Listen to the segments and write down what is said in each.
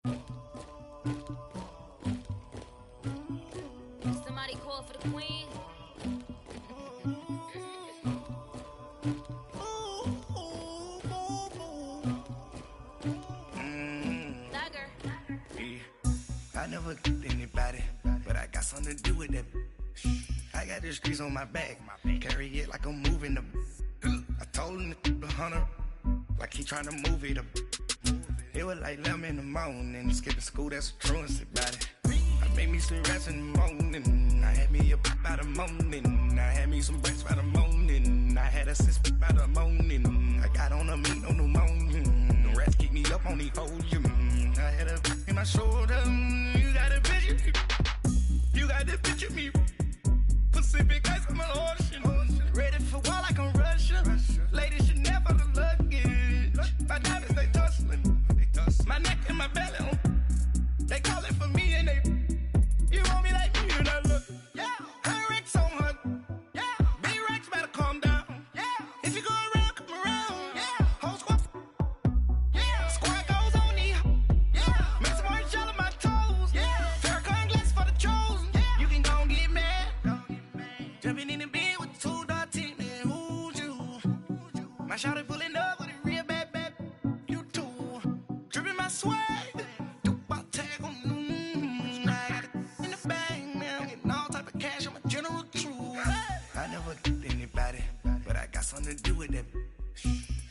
Somebody call for the queen. I never killed anybody, but I got something to do with that. I got the streets on my back, carry it like I'm moving the. I told him to 100, like he trying to move it up. It was like 11 in the morning, skipping school, that's a truancy about it. I made me some rest in the morning, I had me up by the morning, I had me some breakfast by the morning, I had a six by the morning, I got on a meat on the morning, the rats keep me up on the volume, I had a in my shoulder, you got a picture me, you got the picture me, Pacific ice on my ocean, ready for war like I'm Russia, ladies should never the luggage, my diamonds they tussling, my neck and my belly on. They call it for me and they. You want me like me and I look. Yeah. Her Rex on her. Yeah. B-Rex better calm down. Yeah. If you go around, come around. Yeah. Whole squad. Yeah. Squad goes on me. Yeah. Make some orange gel on my toes. Yeah. Farrakhan glass for the chosen. Yeah. You can go and get mad. Jumping in the bed with 2 dark teeth. Man, who's you? My shawty pulling up with a real bad. You too. Dripping my swag. Something to do with that.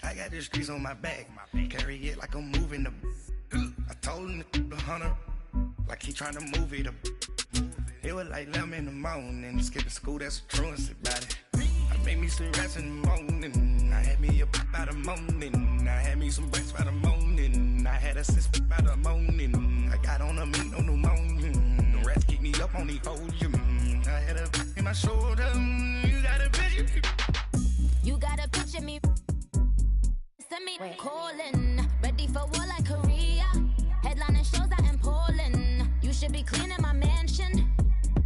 I got the streets on my back, carry it like I'm moving the. I told him to 100, like he trying to move it up. It was like 11 in the morning, skipping school, that's a truancy about it. I made me some rest in the morning, I had me up by the morning, I had me some breakfast by the morning, I had a six by the morning, I got on a meat on the morning, the rats keep me up on the volume, I had a in my shoulder, you got a picture. You gotta picture me. Send me calling. Ready for war like Korea. Headlining shows out in Poland. You should be cleaning my mansion.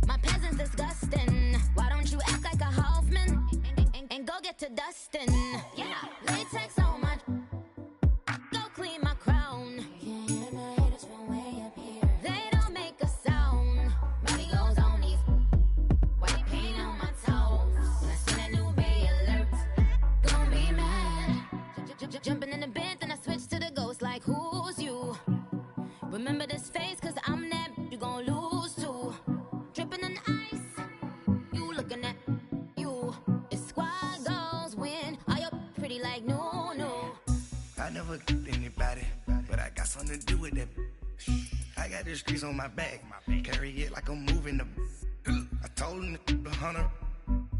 My peasants disgusting. Why don't you act like a Hoffman and go get to dustin'? Yeah, latex on my. Go clean my crown. Can't hear the haters from way up here. They don't make a sound. Money goes on these. White paint on my toes. When I see that new bay alert. Be mad. Jumping in the bed, then I switch to the ghost like who's you? Remember this face, cause I'm that you gon' lose too. Dripping in ice, you looking at you. It's squad goals win. Are you pretty like no? I never killed anybody, but I got something to do with that. I got the streets on my back, carry it like I'm moving the. I told him to 100,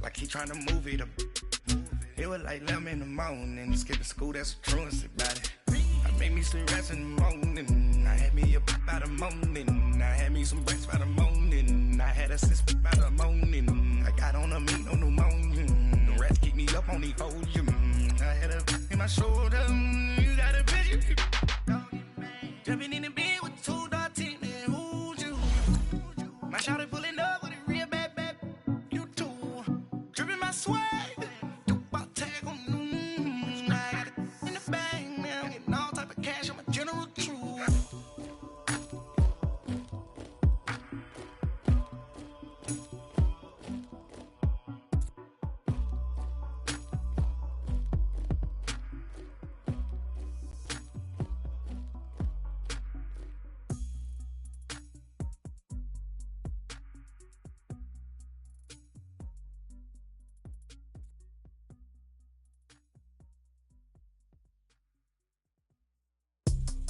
like he trying to move it up. It was like 11 in the morning, skipping school, that's a truancy about it. I made me some rest in the morning, I had me up by the morning, I had me some breakfast by the morning, I had a six by the morning, I got on a meat on the morning, the rats keep me up on the volume, I had a in my shoulder, you got a picture. Jumping in the bed with 2 dark teeth, man, who's you? My shawty pulling up with a real bad. You too. Dripping my swag.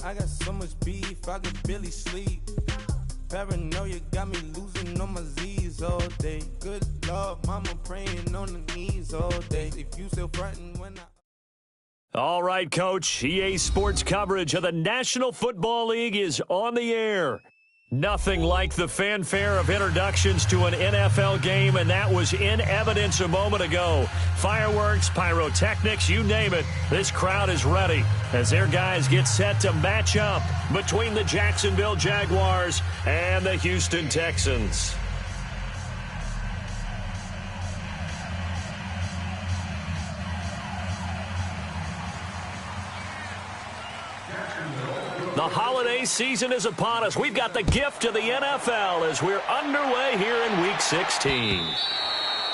I got so much beef, I could barely sleep. Paranoia got me losing on my Z's all day. Good Lord, mama praying on the knees all day. If you still frontin' when I... All right, Coach. EA Sports coverage of the National Football League is on the air. Nothing like the fanfare of introductions to an NFL game, and that was in evidence a moment ago. Fireworks, pyrotechnics, you name it. This crowd is ready as their guys get set to match up between the Jacksonville Jaguars and the Houston Texans. The holiday NBA season is upon us. We've got the gift of the NFL as we're underway here in Week 16.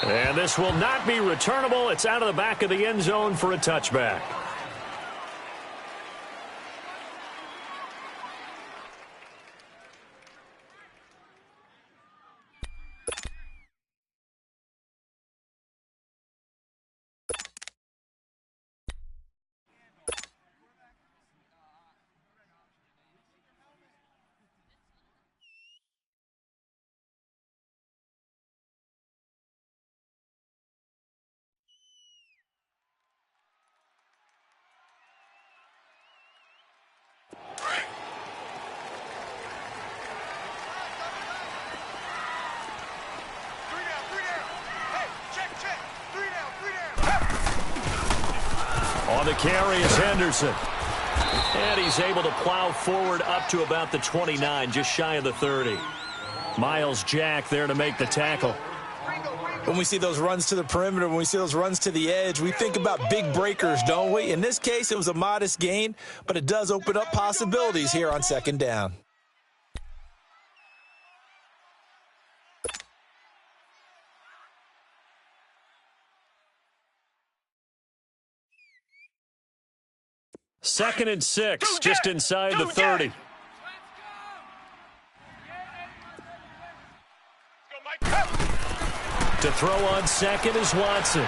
And this will not be returnable. It's out of the back of the end zone for a touchback. On the carry is Henderson. And he's able to plow forward up to about the 29, just shy of the 30. Miles Jack there to make the tackle. When we see those runs to the perimeter, when we see those runs to the edge, we think about big breakers, don't we? In this case, it was a modest gain, but it does open up possibilities here on second down. Second and 6, just inside the 30. To throw on second is Watson.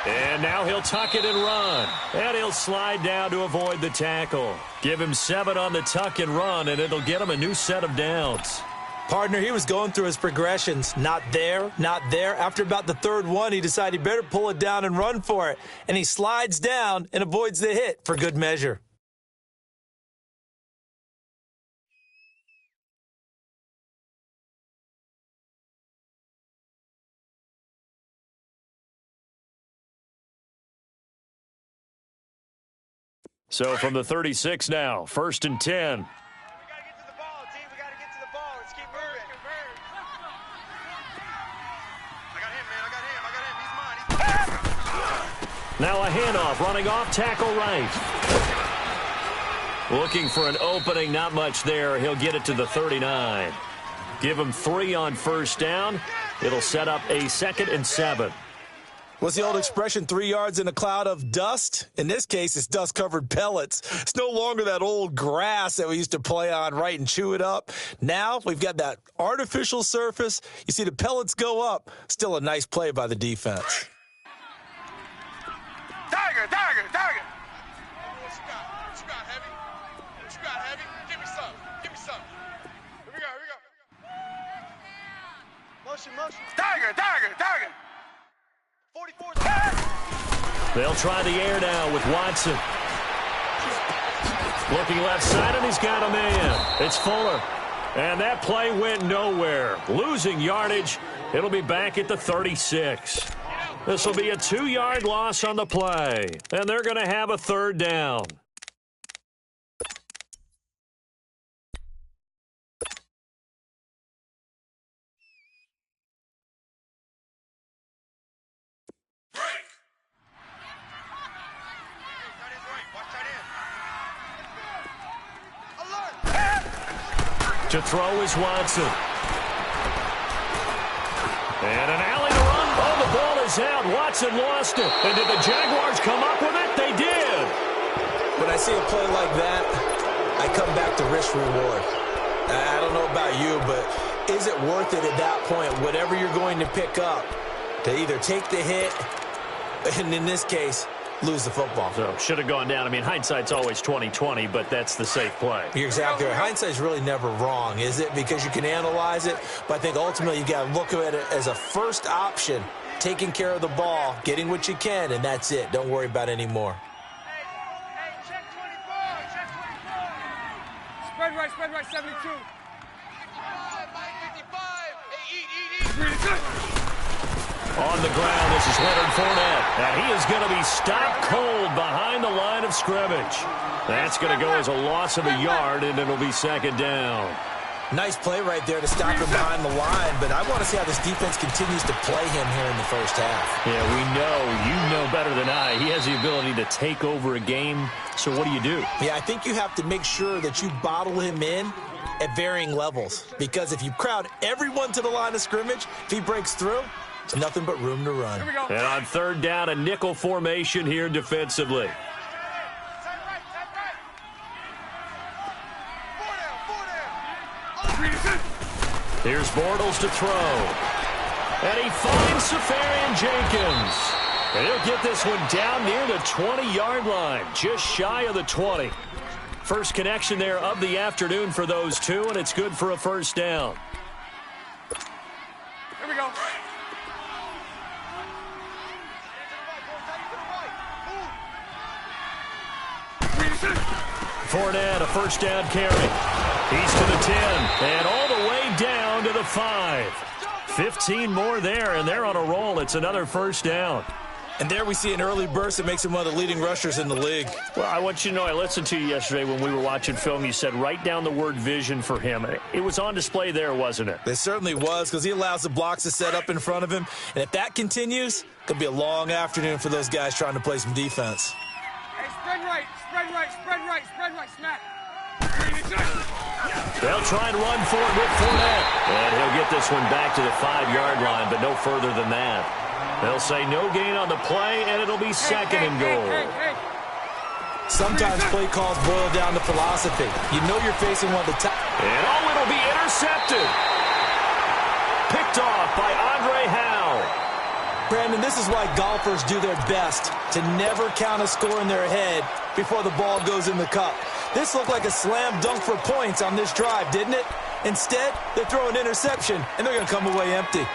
And now he'll tuck it and run. And he'll slide down to avoid the tackle. Give him 7 on the tuck and run, and it'll get him a new set of downs. Partner, he was going through his progressions. Not there, not there. After about the third one, he decided he better pull it down and run for it. And he slides down and avoids the hit for good measure. So from the 36 now, 1st and 10. Now a handoff, running off, tackle right. Looking for an opening, not much there. He'll get it to the 39. Give him 3 on first down. It'll set up a 2nd and 7. What's the old expression, 3 yards in a cloud of dust? In this case, it's dust-covered pellets. It's no longer that old grass that we used to play on, right, and chew it up. Now we've got that artificial surface. You see the pellets go up. Still a nice play by the defense. Tiger. What you got, heavy? What you got, heavy? Give me some. Here we go. Motion. Tiger. 44. They'll try the air now with Watson. Looking left side, and he's got a man. It's Fuller. And that play went nowhere. Losing yardage. It'll be back at the 36. This will be a 2-yard loss on the play. And they're going to have a 3rd down. To throw is Watson. And an alley to run. Oh, the ball is out. Watson lost it. And did the Jaguars come up with it? They did. When I see a play like that, I come back to risk-reward. I don't know about you, but is it worth it at that point, whatever you're going to pick up, to either take the hit, and in this case, lose the football? So should have gone down. I mean, hindsight's always 20/20, but that's the safe play. You're exactly right. Hindsight's really never wrong, is it? Because you can analyze it, but I think ultimately you got to look at it as a first option, taking care of the ball, getting what you can, and that's it. Don't worry about any more. Hey, check 24. Spread right, 72. 55, Mike, 55. Hey, eat. On the ground, this is Leonard Fournette, and he is going to be stopped cold behind the line of scrimmage. That's going to go as a loss of a yard, and it'll be 2nd down. Nice play right there to stop him behind the line, but I want to see how this defense continues to play him here in the first half. Yeah, you know better than I. He has the ability to take over a game, so what do you do? Yeah, I think you have to make sure that you bottle him in at varying levels, because if you crowd everyone to the line of scrimmage, if he breaks through, there's nothing but room to run. And on third down, a nickel formation here defensively. Here's Bortles to throw. And he finds Safarian Jenkins. And he'll get this one down near the 20-yard line, just shy of the 20. First connection there of the afternoon for those two, and it's good for a first down. Here we go. Fournette, a first down carry. He's to the 10, and all the way down to the 5. 15 more there, and they're on a roll. It's another first down. And there we see an early burst that makes him one of the leading rushers in the league. Well, I want you to know, I listened to you yesterday when we were watching film. You said write down the word vision for him. It was on display there, wasn't it? It certainly was, because he allows the blocks to set up in front of him. And if that continues, it could be a long afternoon for those guys trying to play some defense. Hey, spread right, smack. They'll try and run for it with Fournette. And he'll get this one back to the 5-yard line, but no further than that. They'll say no gain on the play, and it'll be second and goal. Sometimes play calls boil down to philosophy. You know you're facing one of the top. And it'll be intercepted. Picked off by Andre Howe. Brandon, this is why golfers do their best to never count a score in their head before the ball goes in the cup. This looked like a slam dunk for points on this drive, didn't it? Instead, they throw an interception, and they're going to come away empty.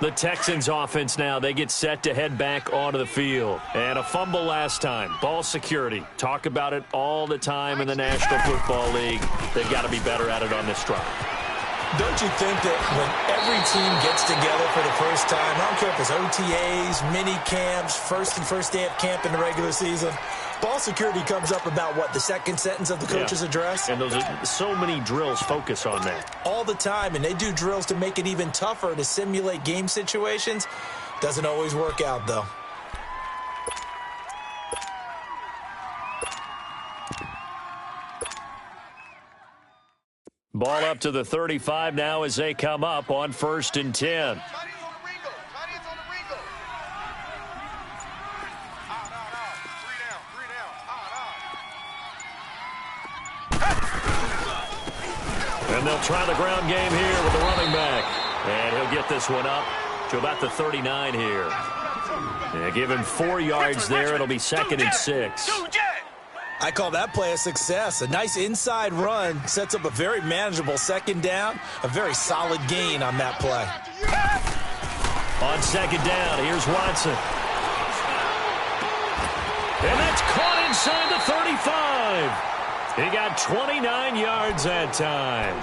The Texans offense now, they get set to head back onto the field. And a fumble last time. Ball security. Talk about it all the time in the National Football League. They've got to be better at it on this drive. Don't you think that when every team gets together for the first time, I don't care if it's OTAs, mini camps, first day of camp in the regular season, ball security comes up about, what, the second sentence of the coach's address? And those are so many drills focus on that. All the time, and they do drills to make it even tougher to simulate game situations. Doesn't always work out, though. Ball up to the 35 now as they come up on 1st and 10. And they'll try the ground game here with the running back. And he'll get this one up to about the 39 here. And give him 4 yards there. It'll be 2nd and 6. I call that play a success. A nice inside run sets up a very manageable second down. A very solid gain on that play. On 2nd down, here's Watson. And that's caught inside the 35. He got 29 yards that time.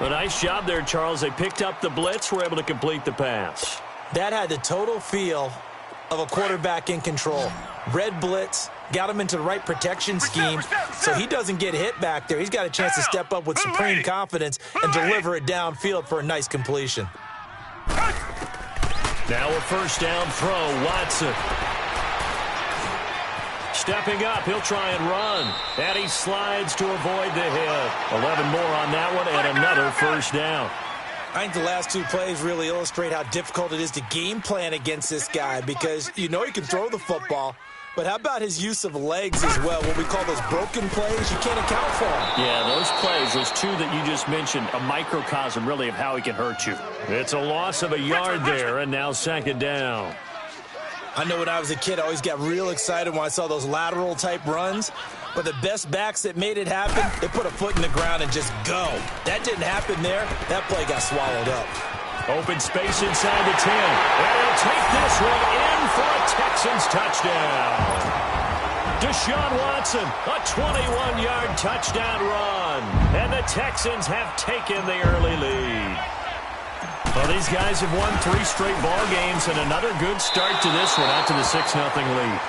A nice job there, Charles. They picked up the blitz, were able to complete the pass. That had the total feel of a quarterback in control. Red blitz, got him into the right protection scheme, so he doesn't get hit back there. He's got a chance to step up with supreme confidence and deliver it downfield for a nice completion. Now a first down throw, Watson. Stepping up, he'll try and run. And he slides to avoid the hit. 11 more on that one and another first down. I think the last 2 plays really illustrate how difficult it is to game plan against this guy, because you know he can throw the football, but how about his use of legs as well? What we call those broken plays, you can't account for them. Yeah, those plays, those 2 that you just mentioned, a microcosm really of how he can hurt you. It's a loss of a yard there, and now 2nd down. I know when I was a kid, I always got real excited when I saw those lateral-type runs. But the best backs that made it happen, they put a foot in the ground and just go. That didn't happen there. That play got swallowed up. Open space inside the 10. And he'll take this one in for a Texans touchdown. Deshaun Watson, a 21-yard touchdown run. And the Texans have taken the early lead. Well, these guys have won 3 straight ball games and another good start to this one, out to the 6-0 lead.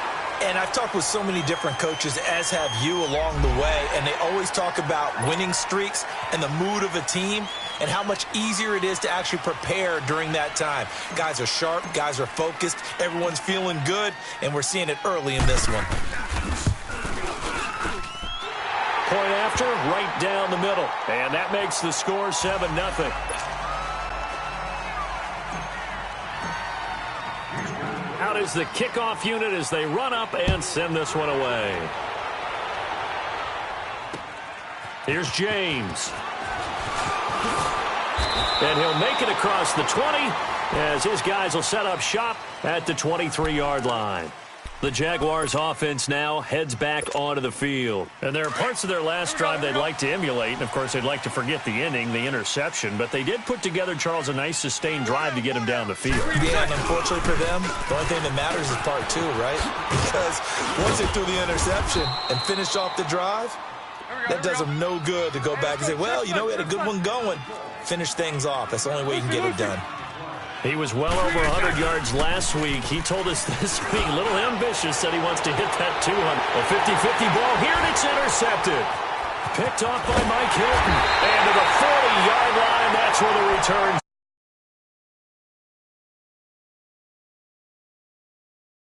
And I've talked with so many different coaches, as have you, along the way, and they always talk about winning streaks and the mood of a team and how much easier it is to actually prepare during that time. Guys are sharp, guys are focused, everyone's feeling good, and we're seeing it early in this one. Point after, right down the middle, and that makes the score 7-0. Out is the kickoff unit as they run up and send this one away. Here's James. And he'll make it across the 20 as his guys will set up shop at the 23-yard line. The Jaguars offense now heads back onto the field. And there are parts of their last drive they'd like to emulate. And, of course, they'd like to forget the ending, the interception. But they did put together, Charles, a nice sustained drive to get him down the field. Yeah, and unfortunately for them, the only thing that matters is part 2, right? Because once they threw the interception and finished off the drive, that does them no good to go back and say, well, you know, we had a good one going. Finish things off. That's the only way you can get it done. He was well over 100 yards last week. He told us this week, a little ambitious, said he wants to hit that 200. A 50-50 ball here, and it's intercepted. Picked off by Mike Hilton. And to the 40-yard line, that's where the return.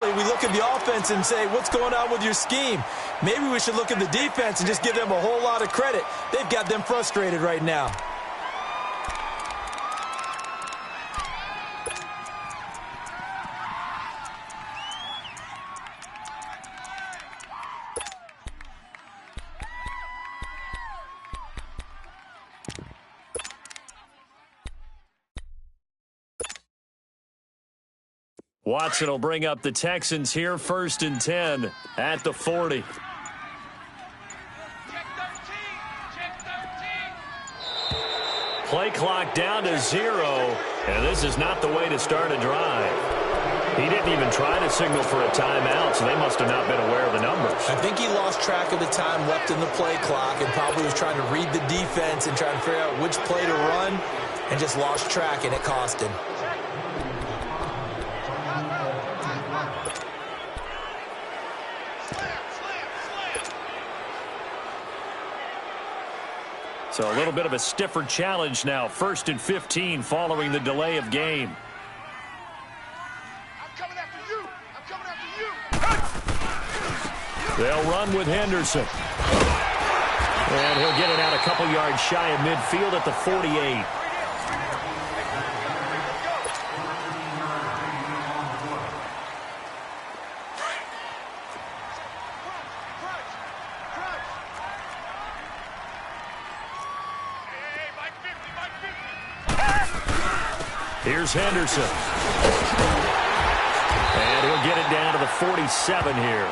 We look at the offense and say, what's going on with your scheme? Maybe we should look at the defense and just give them a whole lot of credit. They've got them frustrated right now. Watson will bring up the Texans here, 1st and 10 at the 40. Play clock down to 0, and this is not the way to start a drive. He didn't even try to signal for a timeout, so they must have not been aware of the numbers. I think he lost track of the time left in the play clock and probably was trying to read the defense and trying to figure out which play to run and just lost track, and it cost him. So a little bit of a stiffer challenge now. 1st and 15 following the delay of game. I'm coming after you. I'm coming after you. They'll run with Henderson. And he'll get it out a couple yards shy of midfield at the 48. Here's Henderson. And he'll get it down to the 47 here.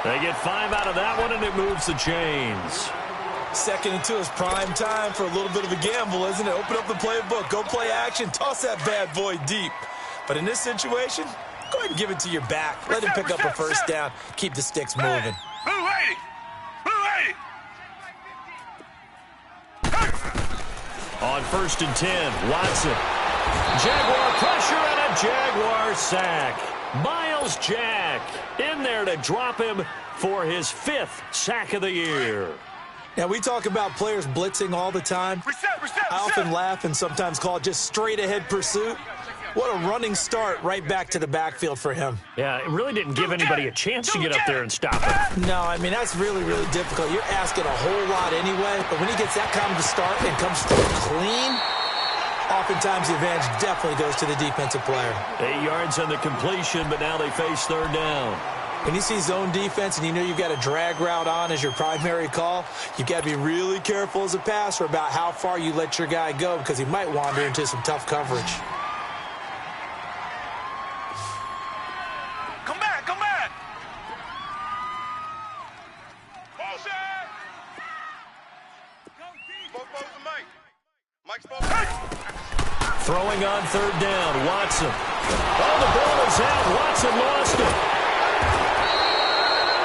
They get 5 out of that one, and it moves the chains. 2nd and 2 is prime time for a little bit of a gamble, isn't it? Open up the playbook, go play action, toss that bad boy deep. But in this situation, go ahead and give it to your back. Let him pick up a first down. Keep the sticks moving. Blue 80. Blue 80. On 1st and 10, Watson. Jaguar pressure and a Jaguar sack. Miles Jack in there to drop him for his 5th sack of the year. Now, we talk about players blitzing all the time. I often laugh and sometimes call it just straight-ahead pursuit. What a running start right back to the backfield for him. Yeah, it really didn't give anybody a chance to get up there and stop him. No, I mean, that's really, really difficult. You're asking a whole lot anyway, but when he gets that kind of a start and comes through clean, oftentimes the advantage definitely goes to the defensive player. 8 yards on the completion, but now they face 3rd down. When you see zone defense and you know you've got a drag route on as your primary call, you've got to be really careful as a passer about how far you let your guy go because he might wander into some tough coverage. Come back, come back. Motion. Both to Mike. Mike's both. Throwing on 3rd down, Watson. Oh, the ball is out. Watson lost it.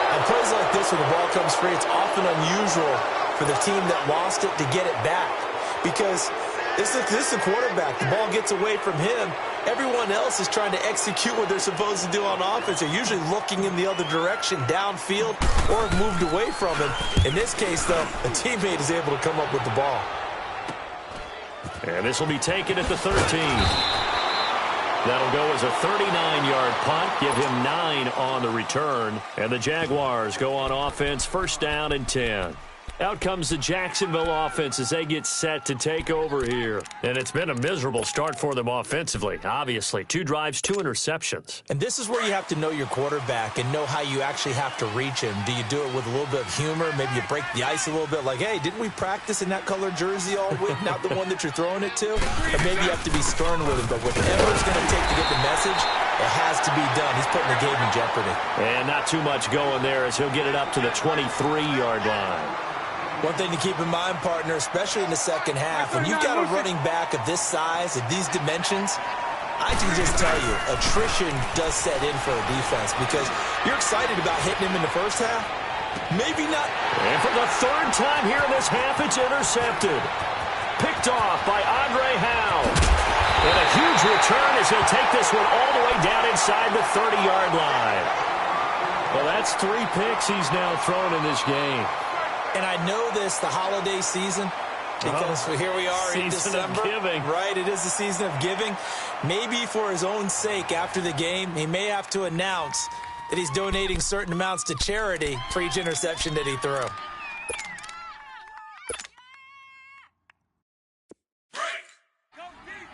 On plays like this, when the ball comes free, it's often unusual for the team that lost it to get it back because this is the quarterback. The ball gets away from him, everyone else is trying to execute what they're supposed to do on offense. They're usually looking in the other direction, downfield, or have moved away from him. In this case, though, a teammate is able to come up with the ball. And this will be taken at the 13. That'll go as a 39-yard punt, give him 9 on the return. And the Jaguars go on offense, first down and 10. Out comes the Jacksonville offense as they get set to take over here. And it's been a miserable start for them offensively, obviously. 2 drives, 2 interceptions. And this is where you have to know your quarterback and know how you actually have to reach him. Do you do it with a little bit of humor? Maybe you break the ice a little bit, like, hey, didn't we practice in that colored jersey all week, not the one that you're throwing it to? Or maybe you have to be stern with him, but whatever it's going to take to get the message, it has to be done. He's putting the game in jeopardy. And not too much going there as he'll get it up to the 23-yard line. One thing to keep in mind, partner, especially in the second half, when you've got a running back of this size, of these dimensions, I can just tell you, attrition does set in for a defense because you're excited about hitting him in the first half. Maybe not. And for the 3rd time here in this half, it's intercepted. Picked off by Andre Howe. And a huge return as he'll take this one all the way down inside the 30-yard line. Well, that's 3 picks he's now thrown in this game. And I know this, the holiday season, because here we are in December. Season of giving. Right, it is the season of giving. Maybe for his own sake after the game, he may have to announce that he's donating certain amounts to charity for each interception that he threw. Break! Go deep!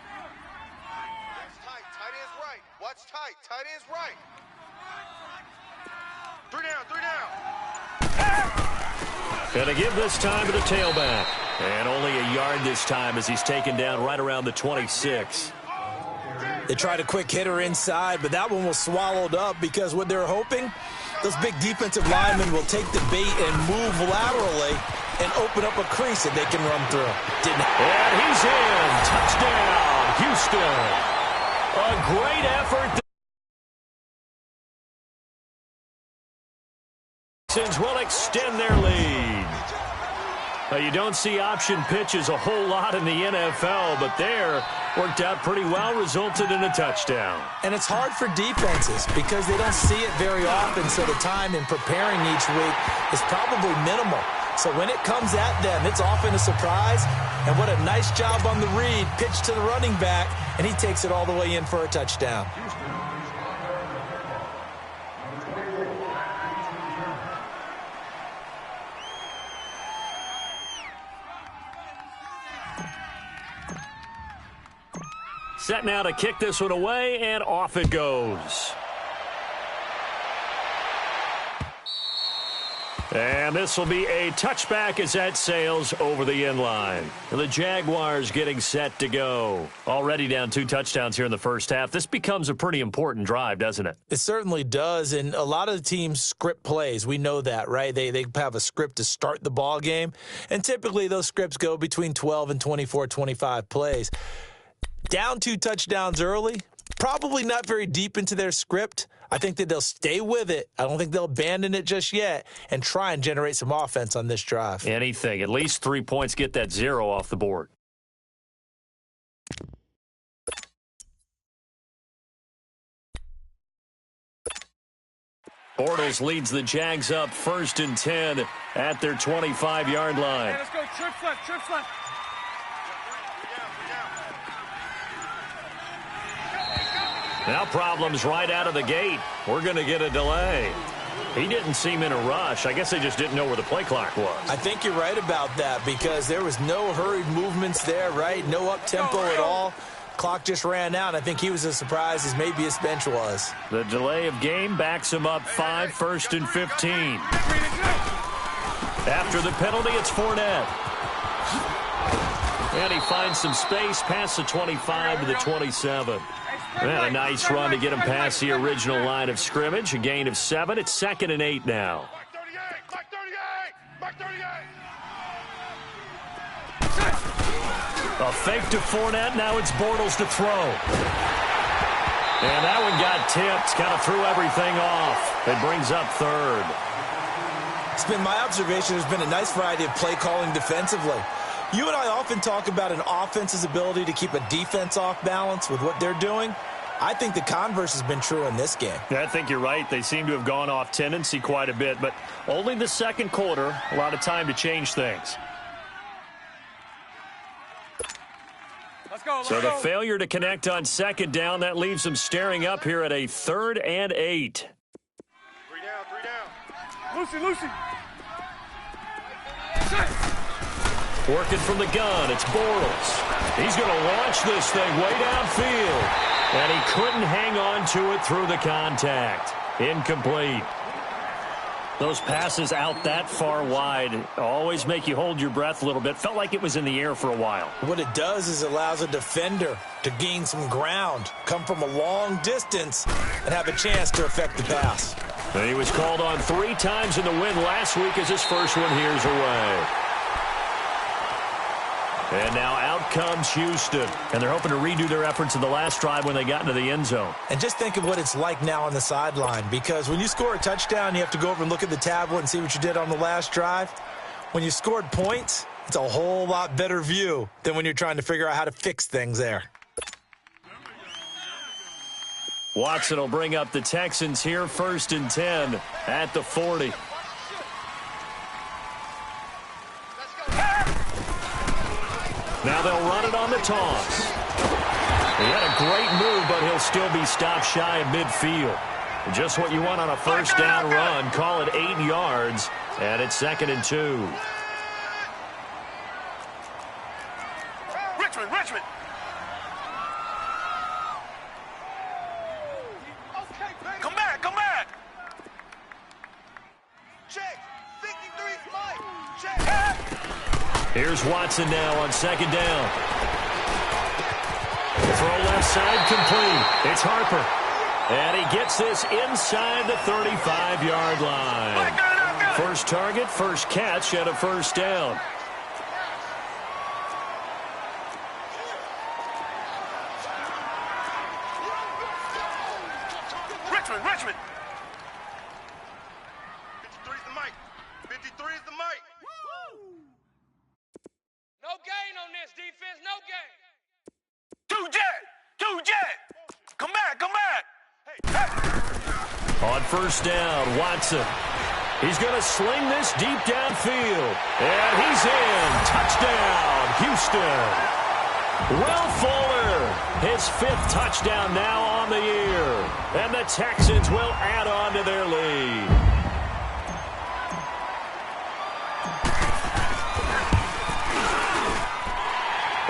Watch tight. Tight end's right. Watch tight. Tight end's right. 3 down. 3 down. Gonna give this time to the tailback. And only a yard this time as he's taken down right around the 26. They tried a quick hitter inside, but that one was swallowed up because what they're hoping, those big defensive linemen will take the bait and move laterally and open up a crease that they can run through. And he's in. Touchdown, Houston. A great effort. Will extend their lead. You don't see option pitches a whole lot in the NFL, but there worked out pretty well, resulted in a touchdown. And it's hard for defenses because they don't see it very often, so the time in preparing each week is probably minimal. So when it comes at them, it's often a surprise. And what a nice job on the read, pitch to the running back, and he takes it all the way in for a touchdown. Set now to kick this one away, and off it goes. And this will be a touchback as that sails over the end line. The Jaguars getting set to go. Already down 2 touchdowns here in the first half. This becomes a pretty important drive, doesn't it? It certainly does, and a lot of the teams script plays. We know that, right? They have a script to start the ball game, and typically those scripts go between 12 and 24, 25 plays. Down 2 touchdowns early, probably not very deep into their script. I think that they'll stay with it. I don't think they'll abandon it just yet and try and generate some offense on this drive. Anything. At least 3 points, get that 0 off the board. Bortles leads the Jags up 1st and 10 at their 25-yard line. Hey, let's go. Trips left. Trips left. Now problems right out of the gate. We're going to get a delay. He didn't seem in a rush. I guess they just didn't know where the play clock was. I think you're right about that because there was no hurried movements there, right? No up-tempo at all. Clock just ran out. I think he was as surprised as maybe his bench was. The delay of game backs him up 5, 1st and 15. After the penalty, it's Fournette. And he finds some space past the 25 to the 27. And a nice run to get him past the original line of scrimmage. A gain of 7. It's 2nd and 8 now. Back 38! Back 38! A fake to Fournette. Now it's Bortles to throw. And that one got tipped. Kind of threw everything off. It brings up 3rd. It's been my observation there's been a nice variety of play calling defensively. You and I often talk about an offense's ability to keep a defense off balance with what they're doing. I think the converse has been true in this game. Yeah, I think you're right. They seem to have gone off tendency quite a bit, but only the second quarter, a lot of time to change things. So the failure to connect on second down, that leaves them staring up here at a 3rd and 8. 3 down. Lucy. Working from the gun, it's Bortles. He's going to launch this thing way downfield. And he couldn't hang on to it through the contact. Incomplete. Those passes out that far wide always make you hold your breath a little bit. Felt like it was in the air for a while. What it does is it allows a defender to gain some ground, come from a long distance, and have a chance to affect the pass. And he was called on 3 times in the win last week as his first one here's away. And now out comes Houston. And they're hoping to redo their efforts in the last drive when they got into the end zone. And just think of what it's like now on the sideline, because when you score a touchdown, you have to go over and look at the tablet and see what you did on the last drive. When you scored points, it's a whole lot better view than when you're trying to figure out how to fix things there. Watson will bring up the Texans here, 1st and 10 at the 40. Now they'll run it on the toss. He had a great move, but he'll still be stopped shy of midfield. Just what you want on a first down run. Call it 8 yards, and it's 2nd and 2. Richmond. Come back. Check. 53's Mike. Check. Here's Watson now on 2nd down. Throw left side complete. It's Harper. And he gets this inside the 35-yard line. First target, first catch, and a first down. Richmond. 53's the mic. 53's the mic. No gain on this defense, no gain. Two jet. Come back. Hey. On first down, Watson. He's going to sling this deep downfield. And he's in. Touchdown, Houston. Will Fuller, his 5th touchdown now on the year. And the Texans will add on to their lead.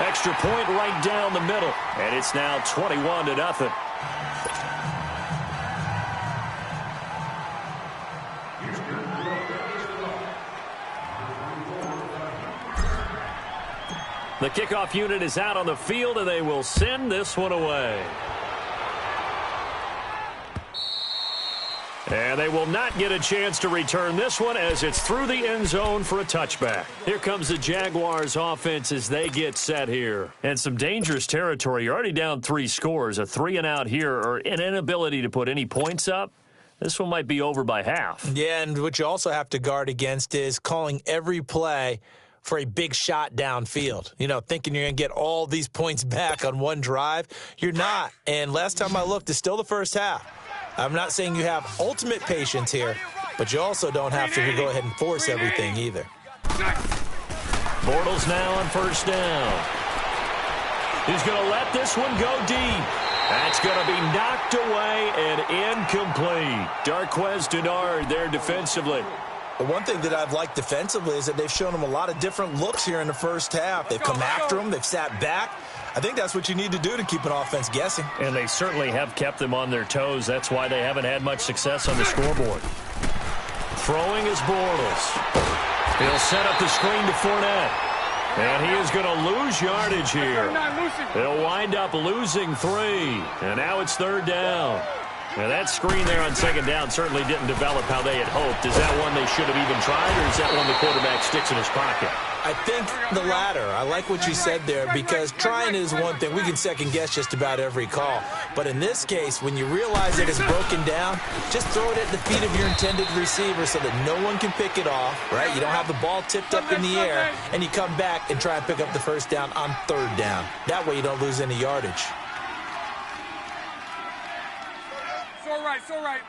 Extra point right down the middle. And it's now 21-0. The kickoff unit is out on the field, and they will send this one away. And they will not get a chance to return this one as it's through the end zone for a touchback. Here comes the Jaguars offense as they get set here. And some dangerous territory. You're already down 3 scores. A 3-and-out here or an inability to put any points up. This one might be over by half. Yeah, and what you also have to guard against is calling every play for a big shot downfield. You know, thinking you're going to get all these points back on one drive. You're not. And last time I looked, it's still the first half. I'm not saying you have ultimate patience here, but you also don't have to go ahead and force everything either. Bortles now on first down. He's going to let this one go deep. That's going to be knocked away and incomplete. Darquez Denard there defensively. The one thing that I've liked defensively is that they've shown them a lot of different looks here in the first half. They've come after them. They've sat back. I think that's what you need to do to keep an offense guessing. And they certainly have kept them on their toes. That's why they haven't had much success on the scoreboard. Throwing is Bortles. He'll set up the screen to Fournette. And he is going to lose yardage here. He'll wind up losing 3. And now it's 3rd down. Now, that screen there on second down certainly didn't develop how they had hoped. Is that one they should have even tried, or is that one the quarterback sticks in his pocket? I think the latter. I like what you said there, because trying is one thing. We can second-guess just about every call. But in this case, when you realize that it's broken down, just throw it at the feet of your intended receiver so that no one can pick it off, right? You don't have the ball tipped up in the air, and you come back and try and pick up the first down on third down. That way you don't lose any yardage. It's all right.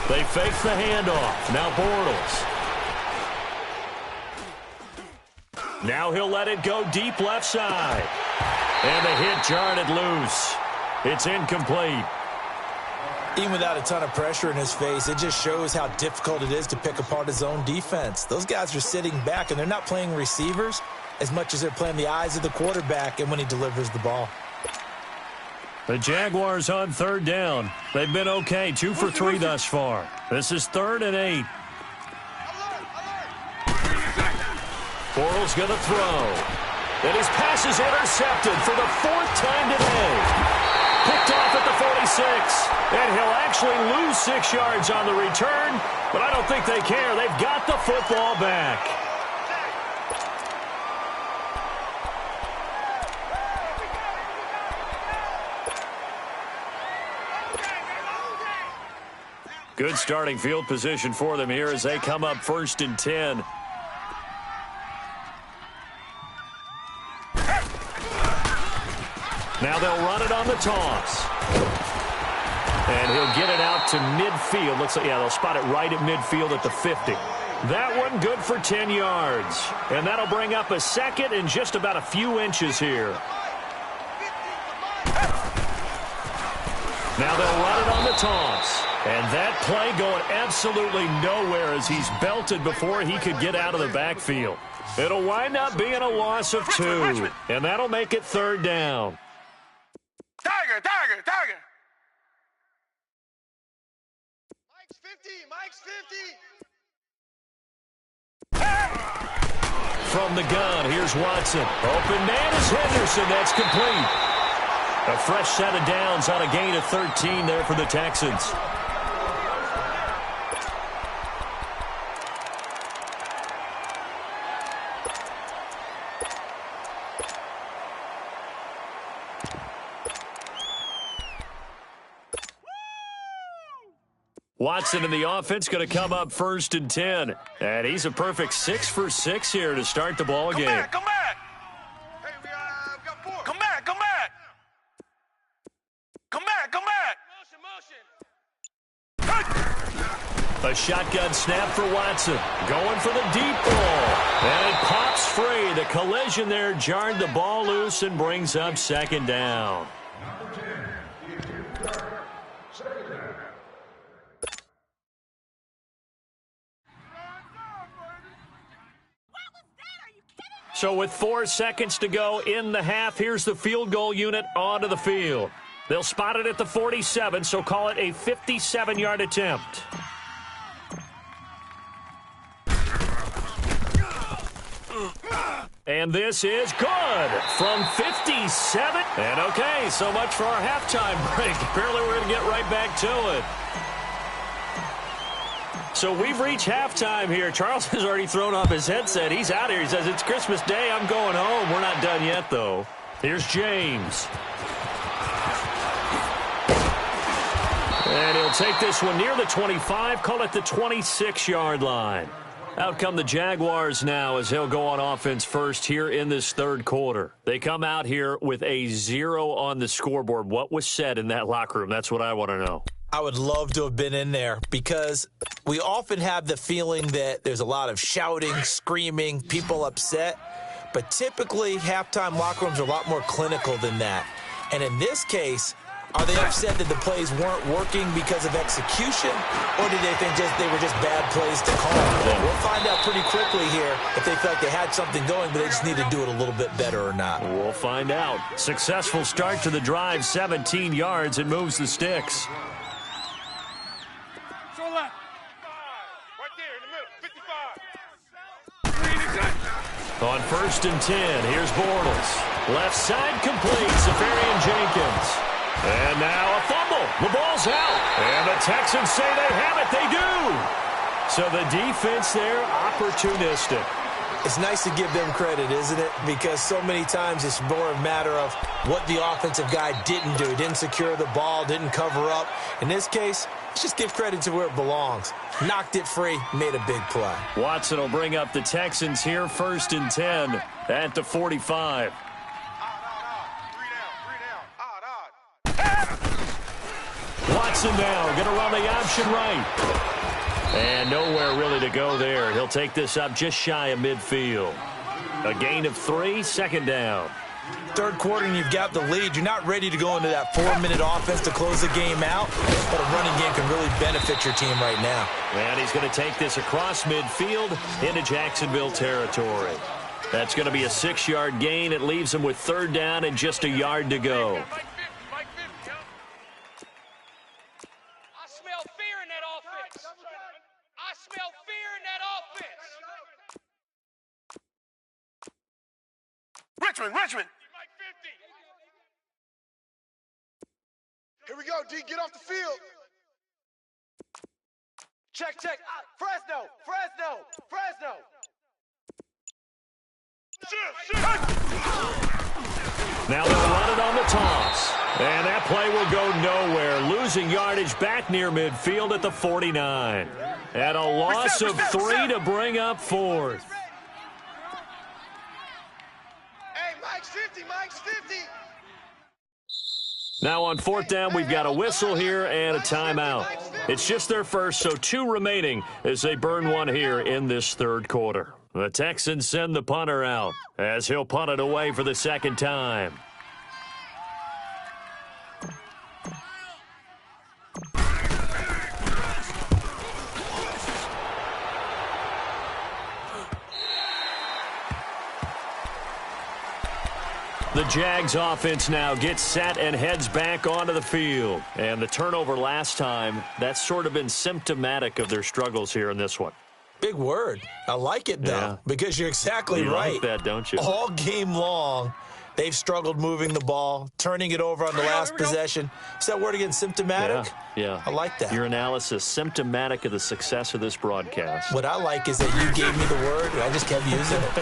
They fake the handoff. Now Bortles. Now he'll let it go deep left side. And the hit jarred it loose. It's incomplete. Even without a ton of pressure in his face, it just shows how difficult it is to pick apart his own defense. Those guys are sitting back, and they're not playing receivers as much as they're playing the eyes of the quarterback and when he delivers the ball. The Jaguars on third down. They've been okay, 2 for 3 thus far. This is 3rd and 8. Bortles going to throw. And his pass is intercepted for the 4th time today. Picked off at the 46. And he'll actually lose 6 yards on the return, but I don't think they care. They've got the football back. Good starting field position for them here as they come up 1st and 10. Now they'll run it on the toss. And he'll get it out to midfield. Looks like, yeah, they'll spot it right at midfield at the 50. That one good for 10 yards. And that'll bring up a 2nd and just about a few inches here. Now they'll run it on the toss. And that play going absolutely nowhere as he's belted before he could get out of the backfield. It'll wind up being a loss of 2. And that'll make it 3rd down. Tiger. Mike's 50. From the gun, here's Watson. Open man is Henderson. That's complete. A fresh set of downs on a gain of 13 there for the Texans. Watson in the offense going to come up 1st and 10. And he's a perfect 6 for 6 here to start the ball game. Come back. Hey, we got 4. Come back. Motion. A shotgun snap for Watson. Going for the deep ball. And it pops free. The collision there jarred the ball loose and brings up 2nd down. So with 4 seconds to go in the half, here's the field goal unit onto the field. They'll spot it at the 47, so call it a 57-yard attempt. And this is good from 57. And okay, so much for our halftime break. Apparently we're going to get right back to it. So we've reached halftime here. Charles has already thrown off his headset. He's out here. He says, it's Christmas Day. I'm going home. We're not done yet, though. Here's James. And he'll take this one near the 25. Call it the 26-yard line. Out come the Jaguars now as they'll go on offense first here in this 3rd quarter. They come out here with a 0 on the scoreboard. What was said in that locker room? That's what I want to know. I would love to have been in there because we often have the feeling that there's a lot of shouting, screaming, people upset. But typically, halftime locker rooms are a lot more clinical than that. And in this case, are they upset that the plays weren't working because of execution, or did they think they were just bad plays to call? We'll find out pretty quickly here if they felt they had something going, but they just need to do it a little bit better or not. We'll find out. Successful start to the drive, 17 yards, and moves the sticks. On 1st and 10, here's Bortles. Left side complete, Safarian Jenkins. And now a fumble. The ball's out. And the Texans say they have it. They do. So the defense there, opportunistic. It's nice to give them credit, isn't it? Because so many times it's more a matter of what the offensive guy didn't do. He didn't secure the ball, didn't cover up. In this case, let's just give credit to where it belongs. Knocked it free, made a big play. Watson will bring up the Texans here, 1st and 10 at the 45. Watson now going to run the option right. And nowhere really to go there. He'll take this up just shy of midfield. A gain of 3, 2nd down. Third quarter and you've got the lead. You're not ready to go into that 4-minute offense to close the game out, but a running game can really benefit your team right now. And he's going to take this across midfield into Jacksonville territory. That's going to be a 6-yard gain. It leaves him with 3rd down and just a yard to go. Richmond. Here we go, D. Get off the field. Check. Fresno. Now they'll run it on the toss. And that play will go nowhere. Losing yardage back near midfield at the 49. And a loss of 3 to bring up 4th. Mike's 50. Now on 4th down, we've got a whistle here and a timeout. It's just their first, so 2 remaining as they burn 1 here in this 3rd quarter. The Texans send the punter out as he'll punt it away for the 2nd time. The Jags offense now gets set and heads back onto the field. And the turnover last time, that's sort of been symptomatic of their struggles here in this one. Big word. I like it, though, because you're exactly right. You like that, don't you? All game long, they've struggled moving the ball, turning it over on the last possession. Is that word again, symptomatic? Yeah. I like that. Your analysis, symptomatic of the success of this broadcast. What I like is that you gave me the word, and I just kept using it.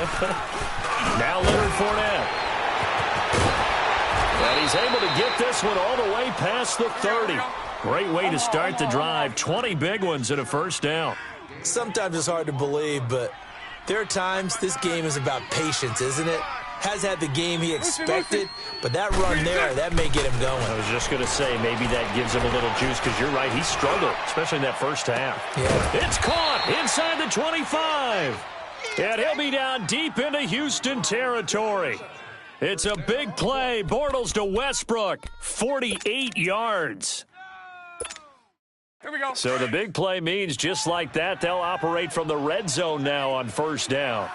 Now Leonard Fournette. And he's able to get this one all the way past the 30. Great way to start the drive. 20 big ones and a 1st down. Sometimes it's hard to believe, but there are times this game is about patience, isn't it? Has had the game he expected, but that run there, that may get him going. I was just going to say, maybe that gives him a little juice, because you're right, he struggled, especially in that 1st half. Yeah. It's caught inside the 25. And he'll be down deep into Houston territory. It's a big play. Bortles to Westbrook, 48 yards. Here we go. So the big play means just like that, they'll operate from the red zone now on 1st down.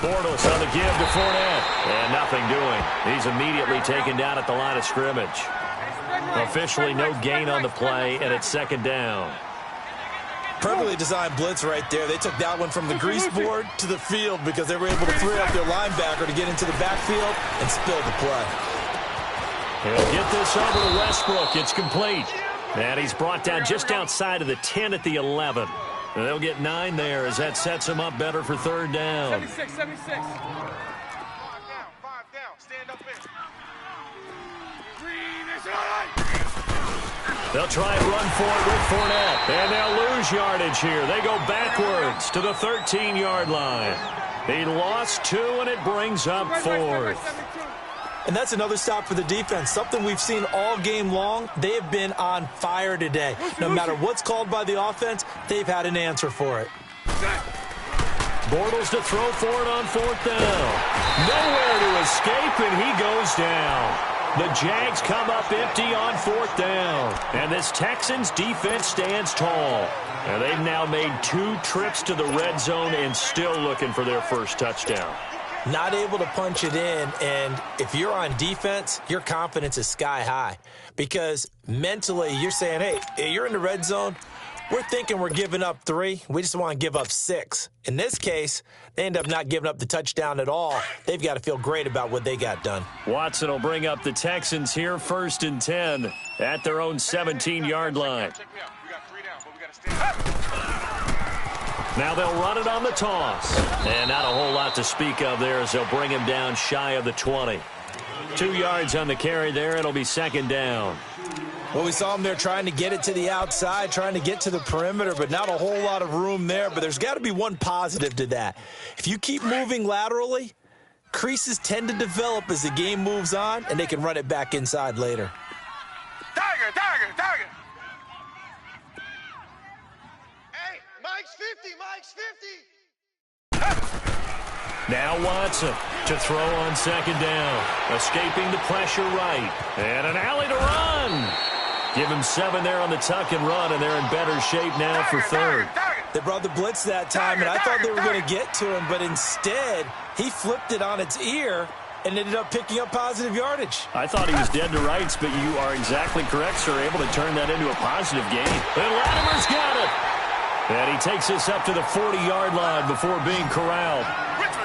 Bortles on the give to Fournette. And nothing doing. He's immediately taken down at the line of scrimmage. Officially no gain on the play, and it's 2nd down. Perfectly designed blitz right there. They took that one from the grease board to the field because they were able to free up their linebacker to get into the backfield and spill the play. He'll get this over to Westbrook. It's complete. And he's brought down just outside of the 10 at the 11. And they'll get 9 there as that sets him up better for 3rd down. 76. 5 down. Stand up in. Green is all right. They'll try and run for it with Fournette. And they'll lose yardage here. They go backwards to the 13-yard line. He lost 2, and it brings up 4th. And that's another stop for the defense. Something we've seen all game long. They have been on fire today. No matter what's called by the offense, they've had an answer for it. Bortles to throw for it on 4th down. Nowhere to escape, and he goes down. The Jags come up empty on 4th down. And this Texans defense stands tall. And they've now made 2 trips to the red zone and still looking for their first touchdown. Not able to punch it in, and if you're on defense, your confidence is sky high. Because mentally, you're saying, hey, you're in the red zone, We're thinking we're giving up 3. We just want to give up 6. In this case, they end up not giving up the touchdown at all. They've got to feel great about what they got done. Watson will bring up the Texans here, 1st and 10 at their own 17-yard line. Check me out. We got 3 down, but we got to stand. Now they'll run it on the toss. And not a whole lot to speak of there as they'll bring him down shy of the 20. 2 yards on the carry there. It'll be 2nd down. Well, we saw him there trying to get it to the outside, trying to get to the perimeter, but not a whole lot of room there. But there's got to be one positive to that. If you keep moving laterally, creases tend to develop as the game moves on, and they can run it back inside later. Tiger! Hey, Mike's 50! Mike's 50! Now Watson to throw on 2nd down. Escaping the pressure right. And an alley to run. Give him 7 there on the tuck and run, and they're in better shape now for 3rd. They brought the blitz that time, and I thought they were going to get to him, but instead he flipped it on its ear and ended up picking up positive yardage. I thought he was dead to rights, but you are exactly correct, sir. Able to turn that into a positive gain. And Latimer's got it. And he takes us up to the 40-yard line before being corralled.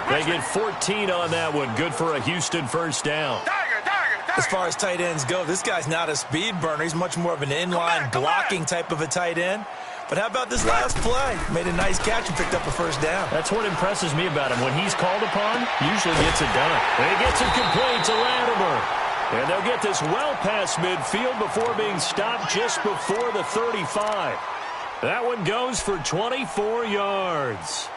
They get 14 on that one. Good for a Houston 1st down. As far as tight ends go, this guy's not a speed burner. He's much more of an inline blocking type of a tight end. But how about this last play? Made a nice catch and picked up a 1st down. That's what impresses me about him. When he's called upon, usually gets it done. And he gets it complete to Latimer. And they'll get this well past midfield before being stopped just before the 35. That one goes for 24 yards.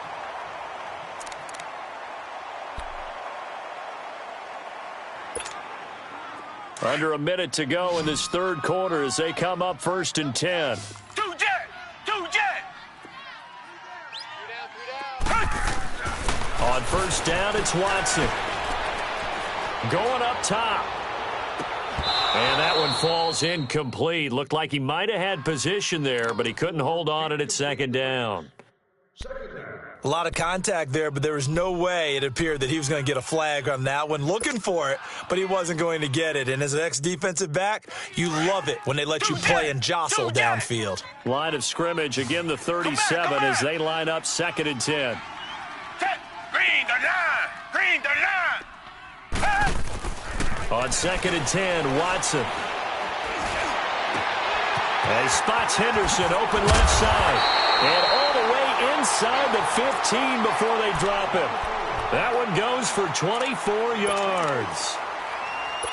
Under a minute to go in this 3rd quarter as they come up 1st and 10. 2 jet! On 1st down, it's Watson. Going up top. And that one falls incomplete. Looked like he might have had position there, but he couldn't hold on it at 2nd down. A lot of contact there, but there was no way it appeared that he was going to get a flag on that one. Looking for it, but he wasn't going to get it. And as an ex-defensive back, you love it when they let you play and jostle downfield. Line of scrimmage, again the 37 as they line up 2nd and 10. Green the line! On 2nd and 10, Watson. And he spots Henderson open left side. And all the way inside the 15 before they drop him. That one goes for 24 yards.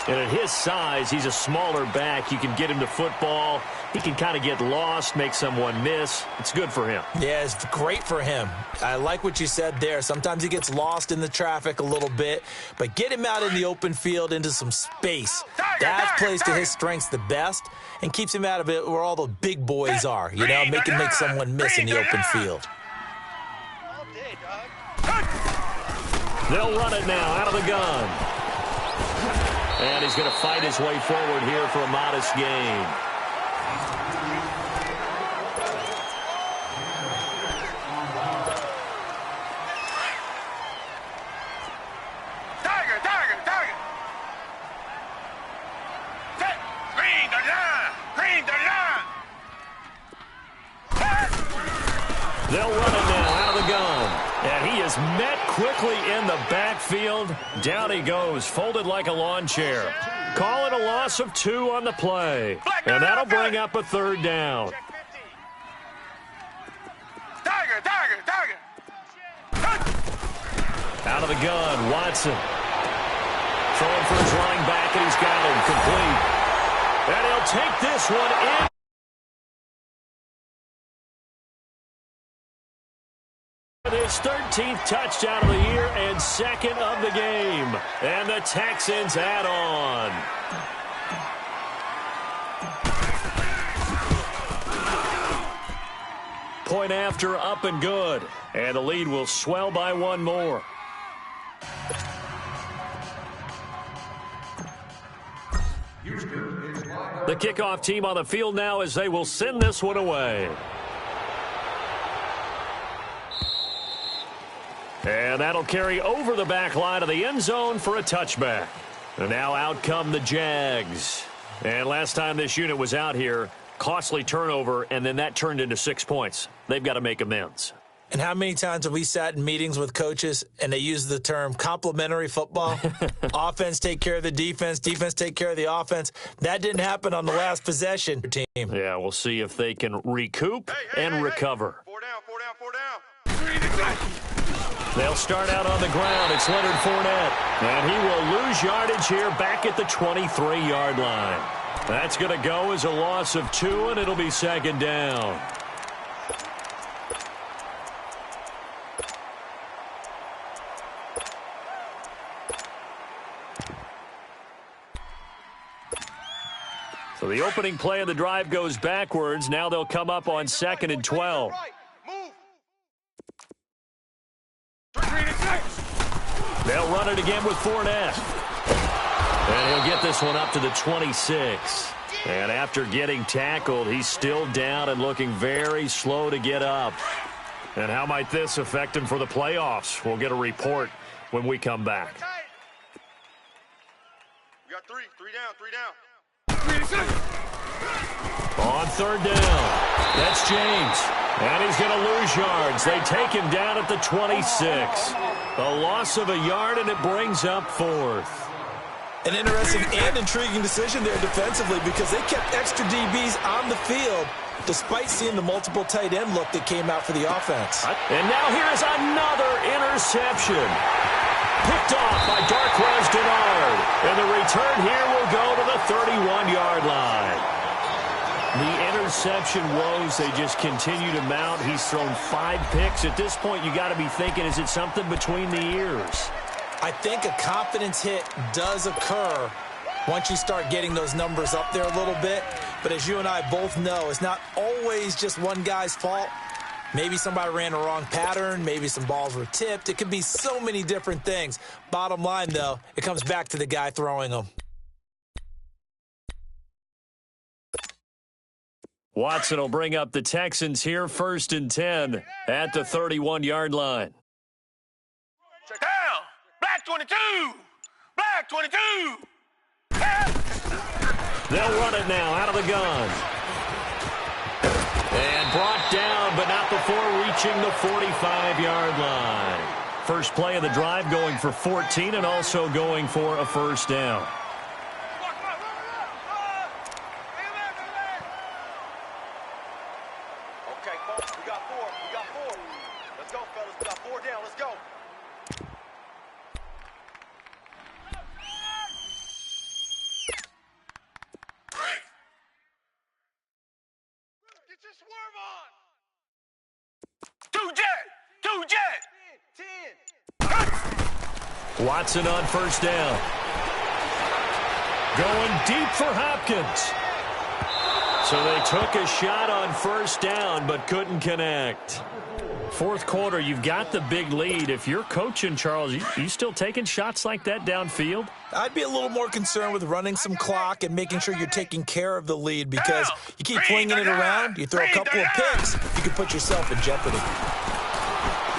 And at his size, he's a smaller back. You can get him to football. He can kind of get lost, make someone miss. It's good for him. Yeah, it's great for him. I like what you said there. Sometimes he gets lost in the traffic a little bit, but get him out in the open field into some space. That plays to his strengths the best and keeps him out of it where all the big boys are, you know, make someone miss in the open field. They'll run it now out of the gun. And he's going to fight his way forward here for a modest gain. Tiger! Green the line! They'll run it now out of the gun. And he is met quickly in the backfield. Down he goes, folded like a lawn chair. Call it a loss of 2 on the play. And that'll bring up a 3rd down. Tiger! Out of the gun, Watson. Throwing for his running back, and he's got him complete. And he'll take this one in. His 13th touchdown of the year and 2nd of the game. And the Texans add on. Point after, up and good. And the lead will swell by 1 more. The kickoff team on the field now as they will send this one away. And that'll carry over the back line of the end zone for a touchback. And now out come the Jags. And last time this unit was out here, Costly turnover, and then that turned into 6 points. They've got to make amends. And how many times have we sat in meetings with coaches and they use the term complementary football? Offense take care of the defense, defense take care of the offense. That didn't happen on the last possession team. Yeah, we'll see if they can recoup and recover. 4 down, 4 down, 4 down. They'll start out on the ground. It's Leonard Fournette. And he will lose yardage here back at the 23-yard line. That's going to go as a loss of 2, and it'll be second down. So the opening play of the drive goes backwards. Now they'll come up on 2nd and 12. They'll run it again with Fournette. And he'll get this one up to the 26. And after getting tackled, he's still down and looking very slow to get up. And how might this affect him for the playoffs? We'll get a report when we come back. We got 3 down, 3 down. On 3rd down, that's James. And he's going to lose yards. They take him down at the 26. A loss of a yard, and it brings up 4th. An interesting and intriguing decision there defensively because they kept extra DBs on the field despite seeing the multiple tight end look that came out for the offense. And now here's another interception. Picked off by Darquez Denard. And the return here will go to the 31-yard line. The interception woes, they just continue to mount. He's thrown 5 picks. At this point, you got to be thinking, is it something between the ears? I think a confidence hit does occur once you start getting those numbers up there a little bit. But as you and I both know, it's not always just one guy's fault. Maybe somebody ran a wrong pattern. Maybe some balls were tipped. It could be so many different things. Bottom line, though, it comes back to the guy throwing them. Watson will bring up the Texans here, 1st and 10 at the 31-yard line. Down. Black 22. Black 22. They'll run it now out of the gun. And brought down, but not before reaching the 45-yard line. First play of the drive going for 14 and also going for a 1st down. Okay, folks, we got 4. We got 4. Let's go, fellas. We got 4 down. Let's go. Get your swerve on. 2 jet. 2 jet. 10. Watson on 1st down. Going deep for Hopkins. So they took a shot on 1st down but couldn't connect. 4th quarter, you've got the big lead. If you're coaching, Charles, you still taking shots like that downfield? I'd be a little more concerned with running some clock and making sure you're taking care of the lead because you keep flinging it around, you throw a couple of picks, you could put yourself in jeopardy.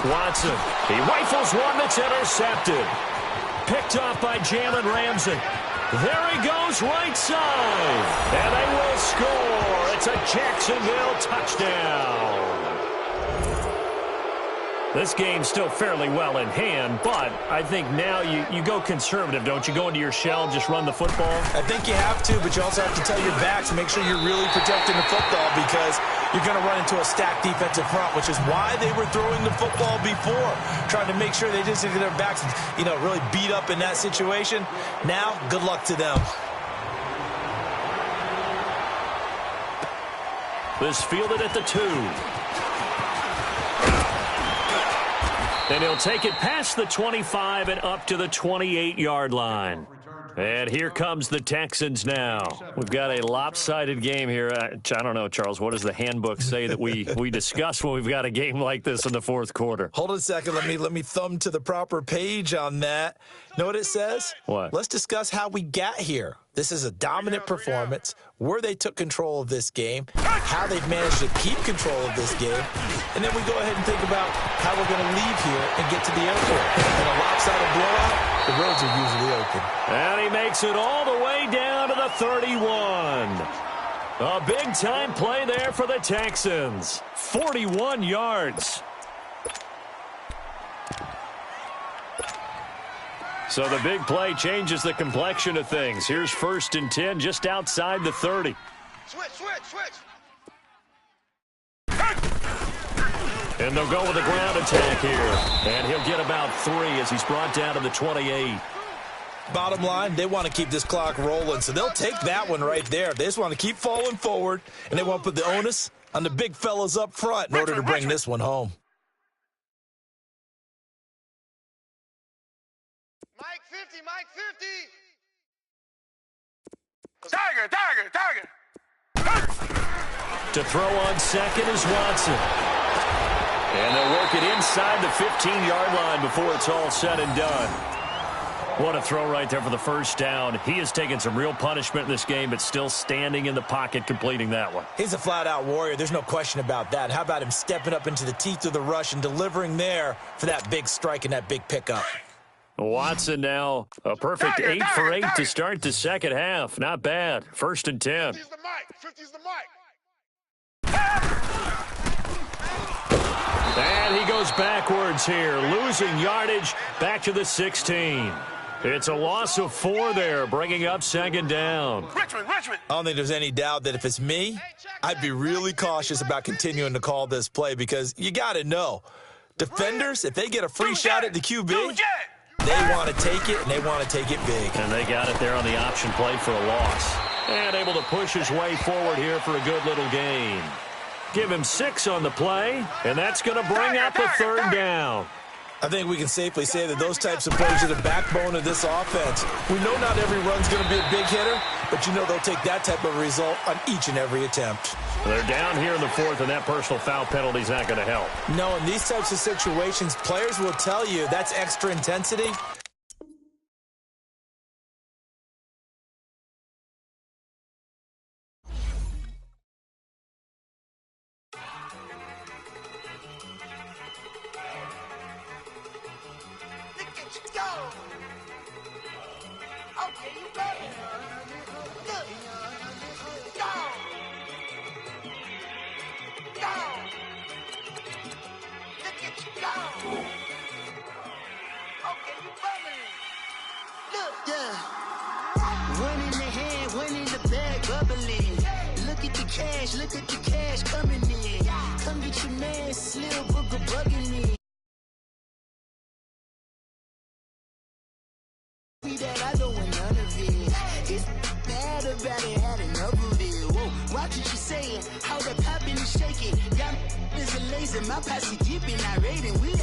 Watson, he rifles one that's intercepted. Picked off by Jalen Ramsey. There he goes right side. And they will score. It's a Jacksonville touchdown. This game's still fairly well in hand, but I think now you go conservative, don't you? Go into your shell and just run the football? I think you have to, but you also have to tell your backs to make sure you're really protecting the football because you're going to run into a stacked defensive front, which is why they were throwing the football before, trying to make sure they just get their backs, really beat up in that situation. Now, good luck to them. This fielded at the 2. And he'll take it past the 25 and up to the 28-yard line. And here comes the Texans now. We've got a lopsided game here. I don't know, Charles, what does the handbook say that we discuss when we've got a game like this in the 4th quarter? Hold on a second. Let me thumb to the proper page on that. Know what it says? What? Let's discuss how we got here. This is a dominant performance, where they took control of this game, how they've managed to keep control of this game, and then we go ahead and think about how we're going to leave here and get to the airport. In a lopsided blowout, the roads are usually open. And he makes it all the way down to the 31. A big-time play there for the Texans. 41 yards. So the big play changes the complexion of things. Here's 1st and 10 just outside the 30. Switch. And they'll go with a ground attack here. And he'll get about 3 as he's brought down to the 28. Bottom line, they want to keep this clock rolling, so they'll take that one right there. They just want to keep falling forward, and they want to put the onus on the big fellas up front in order to bring this one home. Mike 50. Tiger. To throw on second is Watson. And they'll work it inside the 15-yard line before it's all said and done. What a throw right there for the first down. He has taken some real punishment in this game, but still standing in the pocket completing that one. He's a flat-out warrior. There's no question about that. How about him stepping up into the teeth of the rush and delivering there for that big strike and that big pickup? Watson now a perfect 8 for 8 to start the second half. Not bad. 1st and 10. 50's the mic. And he goes backwards here, losing yardage back to the 16. It's a loss of 4 there, bringing up 2nd down. Richmond. I don't think there's any doubt that if it's me, I'd be really cautious about continuing to call this play because you got to know, defenders, if they get a free shot at the QB, they want to take it, and they want to take it big. And they got it there on the option play for a loss. And able to push his way forward here for a good little gain. Give him 6 on the play, and that's going to bring up a 3rd down. I think we can safely say that those types of plays are the backbone of this offense. We know not every run's going to be a big hitter, but you know they'll take that type of result on each and every attempt. They're down here in the 4th, and that personal foul penalty is not going to help. No, in these types of situations, players will tell you that's extra intensity. Look at the cash coming in. Come get your man, Slim Booker bugging me. That I don't want none of it. It's bad about it, had enough of it. Whoa, watch what you saying. How the poppin' and shaking. Got is a laser, my posse dipping, I raiding. We